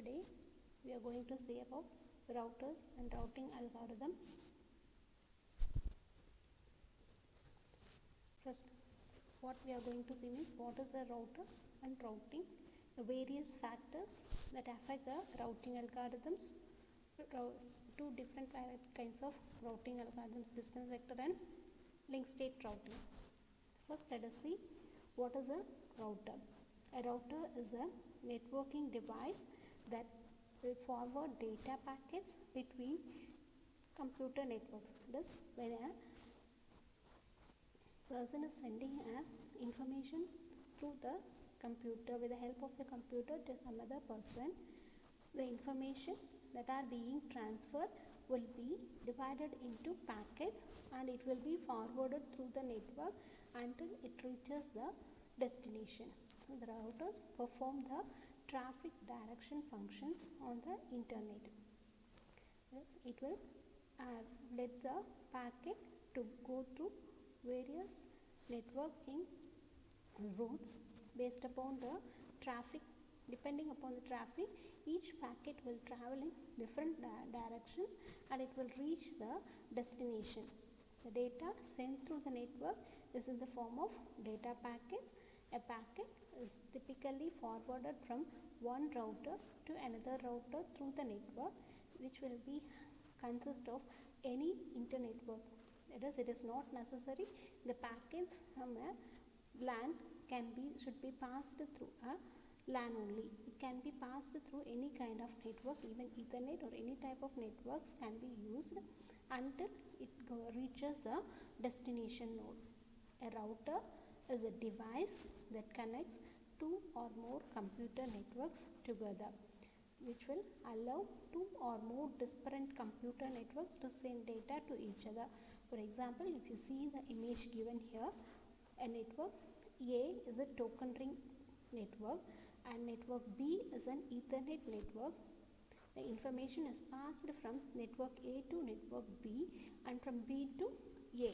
Today we are going to see about routers and routing algorithms. First, what we are going to see means what is a router and routing, the various factors that affect the routing algorithms, two different kinds of routing algorithms, distance vector and link state routing. First, let us see what is a router. A router is a networking device that will forward data packets between computer networks. That is, when a person is sending information through the computer with the help of the computer to some other person, the information that are being transferred will be divided into packets and it will be forwarded through the network until it reaches the destination. The routers perform the traffic direction functions on the internet. It will let the packet to go through various networking routes based upon the traffic. Depending upon the traffic, each packet will travel in different directions and it will reach the destination. The data sent through the network is in the form of data packets. A packet is typically forwarded from one router to another router through the network, which will be consist of any internetwork. That is, it is not necessary the packets from a LAN should be passed through a LAN only. It can be passed through any kind of network, even Ethernet or any type of networks can be used until it reaches the destination node. A router is a device that connects two or more computer networks together, which will allow two or more disparate computer networks to send data to each other. For example, if you see the image given here, a network A is a token ring network and network B is an Ethernet network. The information is passed from network A to network B and from B to A,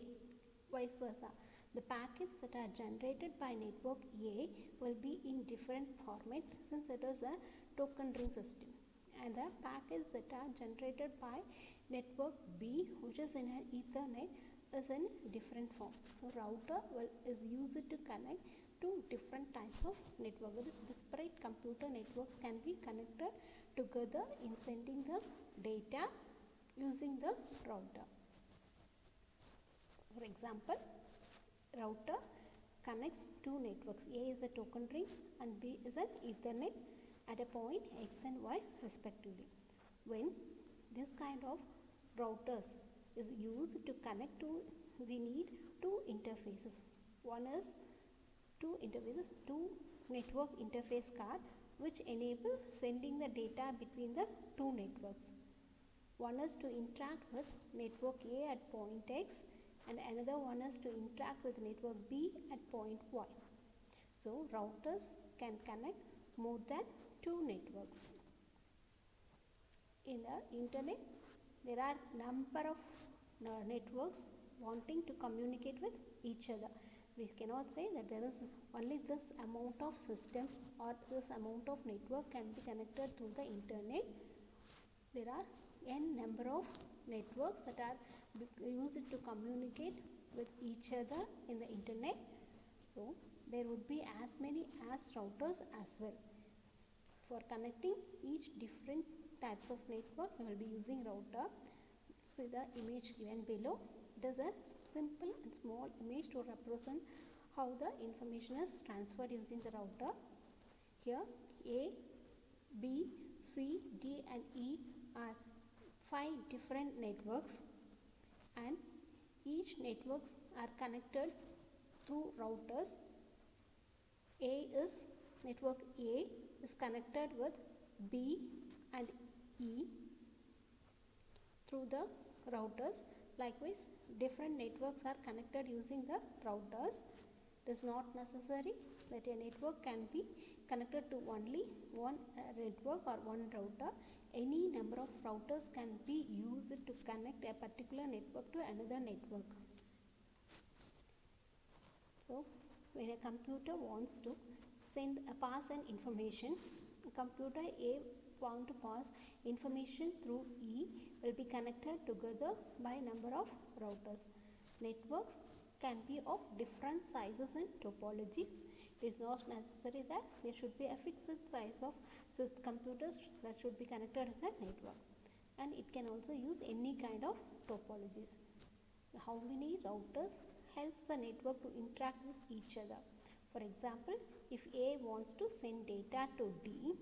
vice versa. The packets that are generated by network A will be in different formats since it is a token ring system, and the packets that are generated by network B, which is in an Ethernet, is in different form. So router is used to connect two different types of network. That is, disparate computer networks can be connected together in sending the data using the router. For example, router connects two networks. A is a token ring and B is an Ethernet at a point X and Y respectively. When this kind of routers is used to connect to, we need two interfaces. One is two network interface card which enable sending the data between the two networks. One is to interact with network A at point X and another one is to interact with network B at point Y. So routers can connect more than two networks. In the internet, there are number of networks wanting to communicate with each other. We cannot say that there is only this amount of system or this amount of network can be connected through the internet. There are n number of networks that are used to communicate with each other in the internet. So there would be as many as routers as well. For connecting each different types of network, we will be using router. See the image given below. It is a simple and small image to represent how the information is transferred using the router. Here A, B, C, D and E are 5 different networks and each networks are connected through routers. Network A is connected with B and E through the routers. Likewise, different networks are connected using the routers. It is not necessary that a network can be connected to only one network or one router. Any number of routers can be used to connect a particular network to another network. So, when a computer wants to pass an information, computer A want to pass information through E will be connected together by number of routers. Networks can be of different sizes and topologies. It is not necessary that there should be a fixed size of computers that should be connected in the network, and it can also use any kind of topologies. How many routers helps the network to interact with each other. For example, if A wants to send data to D,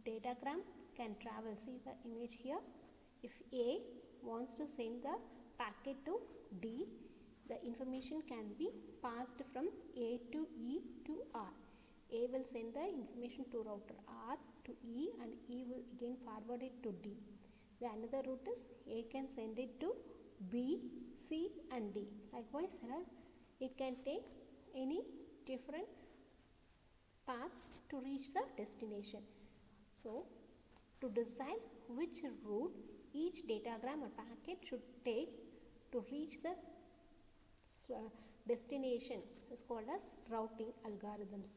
datagram can travel. See the image here. If A wants to send the packet to D, the information can be passed from A to E to R. A will send the information to router R to E, and E will again forward it to D. The another route is A can send it to B, C and D. Likewise, it can take any different path to reach the destination. So, to decide which route each datagram or packet should take to reach the destination is called as routing algorithms.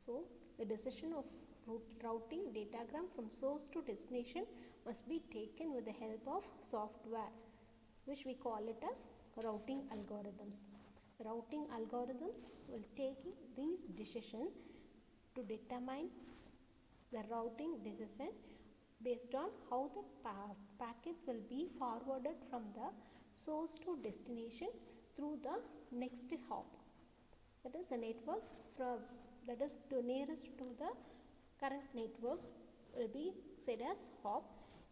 So, the decision of routing datagram from source to destination must be taken with the help of software, which we call it as routing algorithms. Routing algorithms will take these decisions to determine the routing decision based on how the packets will be forwarded from the source to destination through the next hop. That is the network that is nearest to the current network will be said as hop.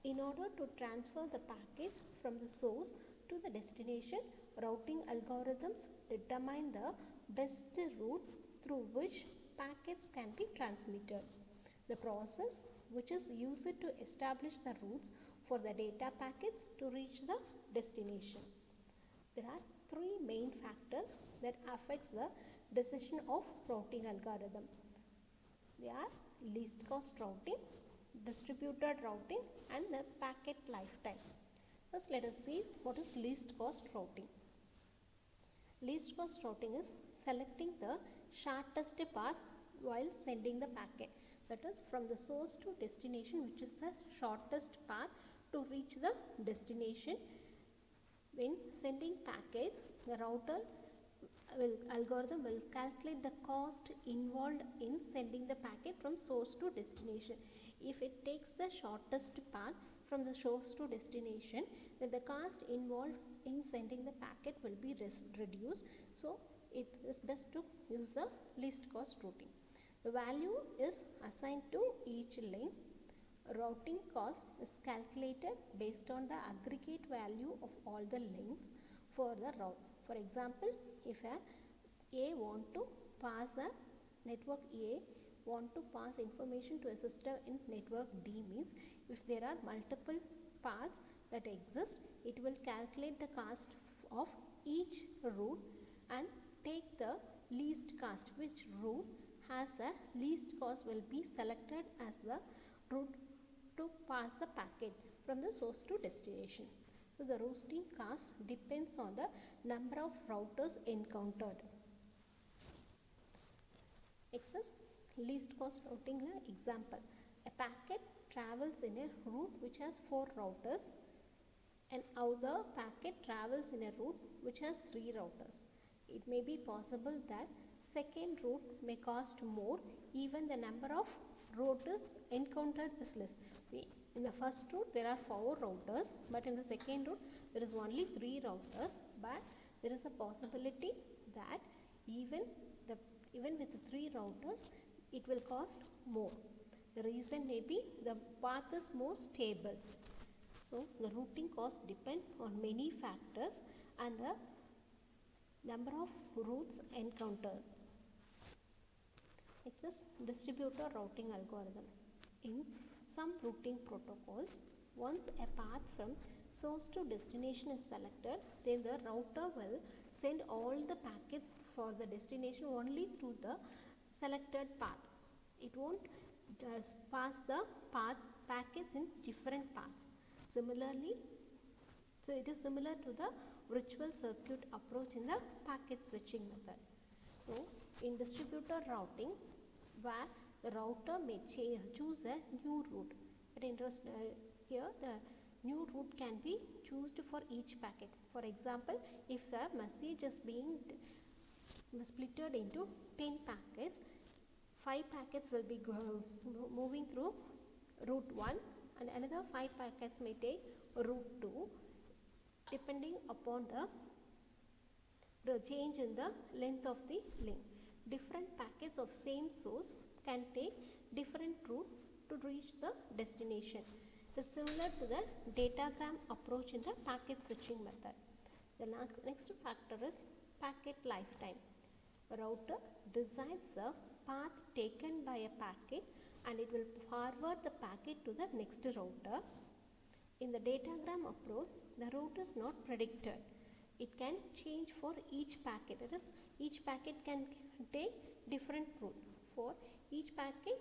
In order to transfer the packets from the source to the destination, routing algorithms determine the best route through which packets can be transmitted. The process which is used to establish the routes for the data packets to reach the destination. There are three main factors that affects the decision of routing algorithm. They are least cost routing, distributed routing and the packet lifetime. First, let us see what is least cost routing. Least cost routing is selecting the shortest path while sending the packet. That is from the source to destination, which is the shortest path to reach the destination. When sending packet, the algorithm will calculate the cost involved in sending the packet from source to destination. If it takes the shortest path from the source to destination, then the cost involved in sending the packet will be reduced. So, it is best to use the least cost routing. The value is assigned to each link. Routing cost is calculated based on the aggregate value of all the links for the route. For example, if A want to pass a network A want to pass information to a system in network D, means if there are multiple paths that exist, it will calculate the cost of each route and take the least cost. Which route has a least cost will be selected as the route to pass the packet from the source to destination. So, the routing cost depends on the number of routers encountered. Next is least cost routing example. A packet travels in a route which has 4 routers, and other packet travels in a route which has 3 routers. It may be possible that second route may cost more, even the number of routers encountered is less. In the first route there are 4 routers, but in the second route there is only 3 routers, but there is a possibility that even with the 3 routers it will cost more. The reason may be the path is more stable. So, the routing cost depends on many factors and the number of routes encountered. Next is distributor routing algorithm. In some routing protocols, once a path from source to destination is selected, then the router will send all the packets for the destination only through the selected path. It won't pass the packets in different paths. Similarly, so it is similar to the virtual circuit approach in the packet switching method. So, in distributor routing, where the router may choose a new route. But here the new route can be chosen for each packet. For example, if the message is being splitted into 10 packets, 5 packets will be moving through route 1 and another 5 packets may take route 2, depending upon the change in the length of the link. Different packets of same source can take different route to reach the destination. It is similar to the datagram approach in the packet switching method. The next factor is packet lifetime. A router decides the path taken by a packet and it will forward the packet to the next router. In the datagram approach, the route is not predicted. It can change for each packet. That is, each packet can take different route. For each packet,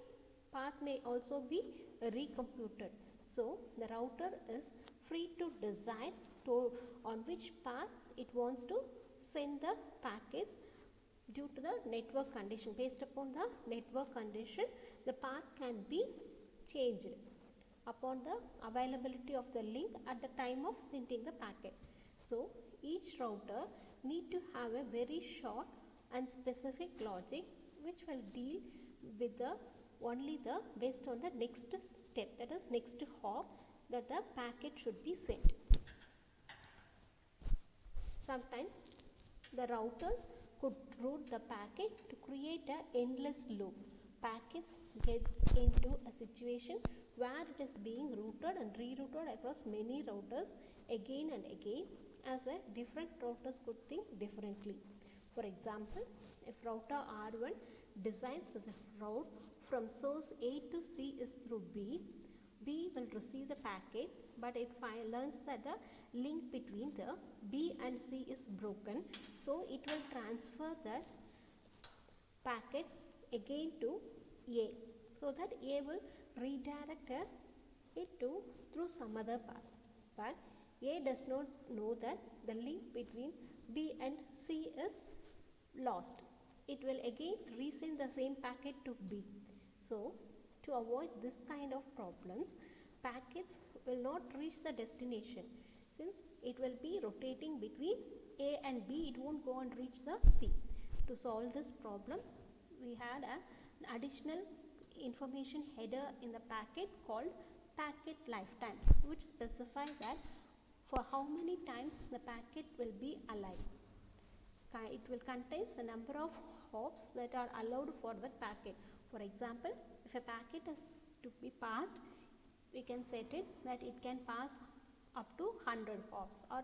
path may also be recomputed. So, the router is free to decide on which path it wants to send the packets due to the network condition. Based upon the network condition, the path can be changed upon the availability of the link at the time of sending the packet. So, each router need to have a very short and specific logic which will deal with only based on the next step, that is next hop that the packet should be sent. Sometimes the routers could route the packet to create an endless loop. Packets gets into a situation where it is being routed and rerouted across many routers again and again, as a different routers could think differently. For example, if router R1 decides that the route from source A to C is through B, B will receive the packet, but it learns that the link between the B and C is broken, so it will transfer that packet again to A, so that A will redirect it through some other path. But A does not know that the link between B and C is lost. It will again resend the same packet to B. So, to avoid this kind of problems, packets will not reach the destination. Since it will be rotating between A and B, it won't go and reach the C. To solve this problem, we had an additional information header in the packet called packet lifetime, which specifies that for how many times the packet will be alive. It will contain the number of hops that are allowed for the packet. For example, if a packet is to be passed, we can set it that it can pass up to 100 hops or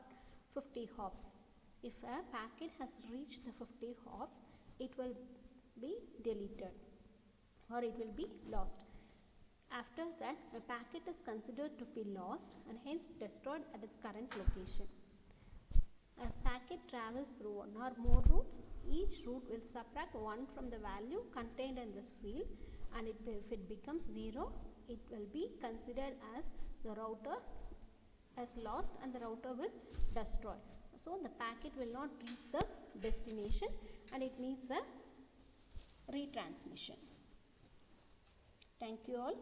50 hops. If a packet has reached the 50 hops, it will be deleted or it will be lost. After that, a packet is considered to be lost and hence destroyed at its current location. As packet travels through one or more routes, each route will subtract 1 from the value contained in this field, and if it becomes 0, it will be considered as the router as lost and the router will destroy. So, the packet will not reach the destination and it needs a retransmission. Thank you all.